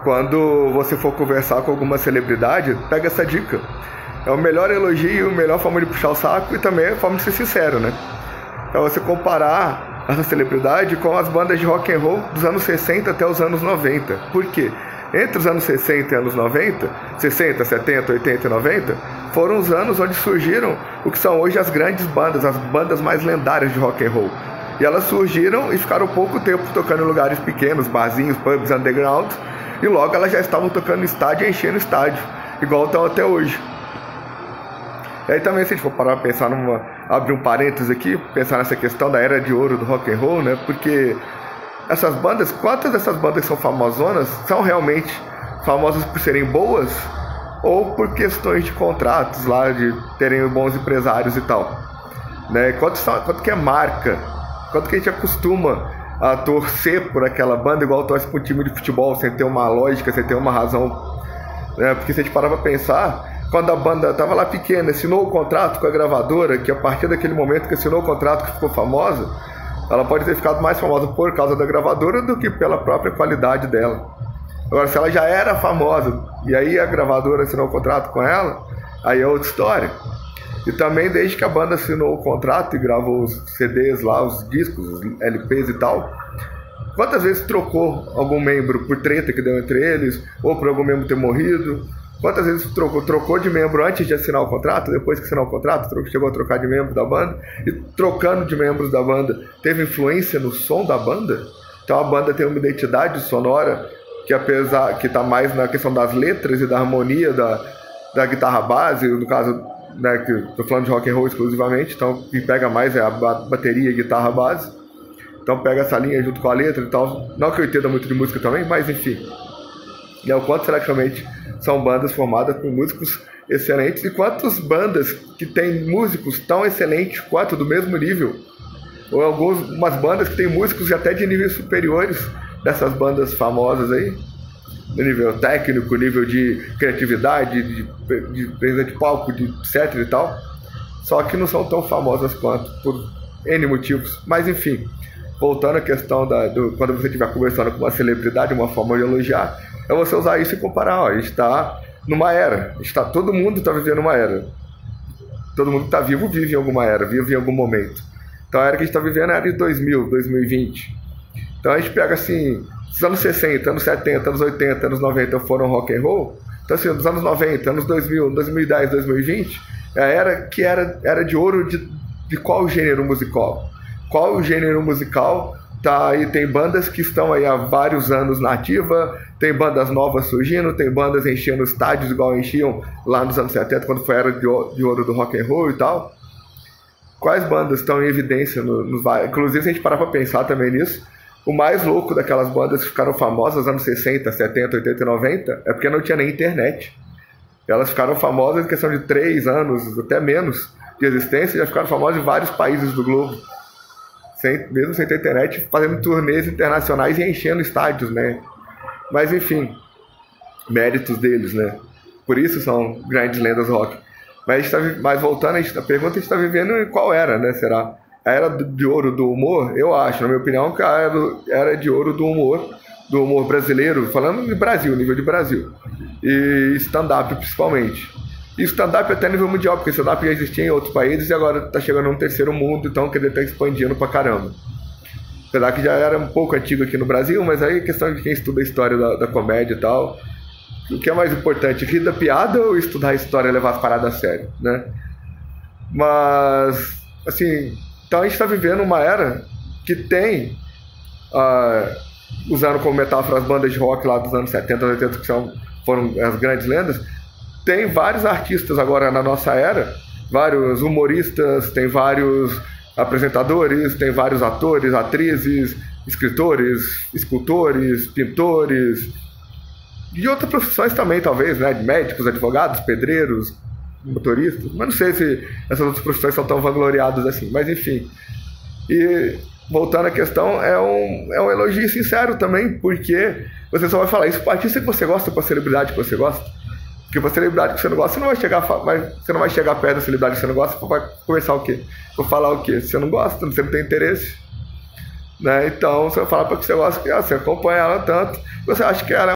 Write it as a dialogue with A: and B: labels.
A: quando você for conversar com alguma celebridade, pega essa dica. É o melhor elogio, a melhor forma de puxar o saco e também a forma de ser sincero, né? Então você comparar essa celebridade com as bandas de rock and roll dos anos 60 até os anos 90. Por quê? Entre os anos 60 e anos 90, 60, 70, 80 e 90, foram os anos onde surgiram o que são hoje as grandes bandas, as bandas mais lendárias de rock and roll. E elas surgiram e ficaram pouco tempo tocando em lugares pequenos, barzinhos, pubs, underground, e logo elas já estavam tocando no estádio e enchendo o estádio, igual estão até hoje. E aí também, se a gente for parar pra pensar abrir um parênteses aqui, pensar nessa questão da era de ouro do rock and roll, né? Porque essas bandas, quantas dessas bandas que são famosonas são realmente famosas por serem boas ou por questões de contratos lá, de terem bons empresários e tal, né? Quanto que é marca, quanto que a gente acostuma a torcer por aquela banda igual torce para um time de futebol, sem ter uma lógica, sem ter uma razão, né? Porque se a gente parar pra pensar, quando a banda estava lá pequena, assinou o contrato com a gravadora, que a partir daquele momento que assinou o contrato que ficou famosa, ela pode ter ficado mais famosa por causa da gravadora do que pela própria qualidade dela. Agora, se ela já era famosa e aí a gravadora assinou o contrato com ela, aí é outra história. E também desde que a banda assinou o contrato e gravou os CDs lá, os discos, os LPs e tal, quantas vezes trocou algum membro por treta que deu entre eles, ou por algum membro ter morrido? Quantas vezes trocou de membro antes de assinar o contrato, depois que assinou o contrato, chegou a trocar de membro da banda, e trocando de membros da banda, teve influência no som da banda? Então a banda tem uma identidade sonora que, apesar que está mais na questão das letras e da harmonia da guitarra base, no caso, né, que estou falando de rock and roll exclusivamente, então o que pega mais é a bateria e guitarra base, então pega essa linha junto com a letra e tal, não que eu entenda muito de música também, mas enfim. E é o quanto será que realmente são bandas formadas por músicos excelentes, e quantas bandas que têm músicos tão excelentes quanto do mesmo nível, ou algumas bandas que têm músicos até de níveis superiores dessas bandas famosas aí, no nível técnico, nível de criatividade, de presença de palco, de etc e tal, só que não são tão famosas quanto, por N motivos. Mas enfim, voltando à questão quando você estiver conversando com uma celebridade, uma forma de elogiar, é você usar isso e comparar. Ó, a gente está numa era, todo mundo está vivendo uma era. Todo mundo que está vivo vive em alguma era, vive em algum momento. Então a era que a gente está vivendo é a era de 2000, 2020. Então a gente pega assim, os anos 60, anos 70, anos 80, anos 90 foram rock and roll. Então assim, dos anos 90, anos 2000, 2010, 2020, é a era que era de ouro de qual gênero musical? Qual o gênero musical tá aí? Tem bandas que estão aí há vários anos na ativa, tem bandas novas surgindo, tem bandas enchendo estádios igual enchiam lá nos anos 70, quando foi a era de ouro do rock and roll e tal. Quais bandas estão em evidência? Inclusive, se a gente parar para pensar também nisso, o mais louco daquelas bandas que ficaram famosas nos anos 60, 70, 80 e 90 é porque não tinha nem internet. Elas ficaram famosas em questão de 3 anos, até menos, de existência, e já ficaram famosas em vários países do globo. Mesmo sem ter internet, fazendo turnês internacionais e enchendo estádios, né? Mas enfim, méritos deles, né? Por isso são grandes lendas rock. Mas voltando à pergunta, a gente está vivendo em qual era, né? Será a era de ouro do humor? Eu acho, na minha opinião, que a era de ouro do humor brasileiro, falando de Brasil, nível de Brasil, e stand-up principalmente. E stand-up até nível mundial, porque stand-up já existia em outros países e agora está chegando num terceiro mundo, então quer dizer, está expandindo pra caramba. Apesar que já era um pouco antigo aqui no Brasil, mas aí é questão de quem estuda a história da comédia e tal. O que é mais importante, rir da piada ou estudar a história e levar as paradas a sério, né? Mas, assim, então a gente está vivendo uma era que tem, usando como metáfora as bandas de rock lá dos anos 70, 80, que foram as grandes lendas, tem vários artistas agora na nossa era, vários humoristas, tem vários apresentadores, tem vários atores, atrizes, escritores, escultores, pintores, e outras profissões também, talvez, né? De médicos, advogados, pedreiros, motoristas, mas não sei se essas outras profissões são tão vangloriadas assim, mas enfim. E voltando à questão, é um elogio sincero também, porque você só vai falar isso para artista que você gosta, para celebridade que você gosta. Porque para celebridade que você não gosta, você não vai chegar perto da celebridade que você não gosta, você vai conversar o quê? Vou falar o quê? Você não gosta, você não tem interesse, né? Então você vai falar para que você gosta, que você acompanha ela tanto, você acha que ela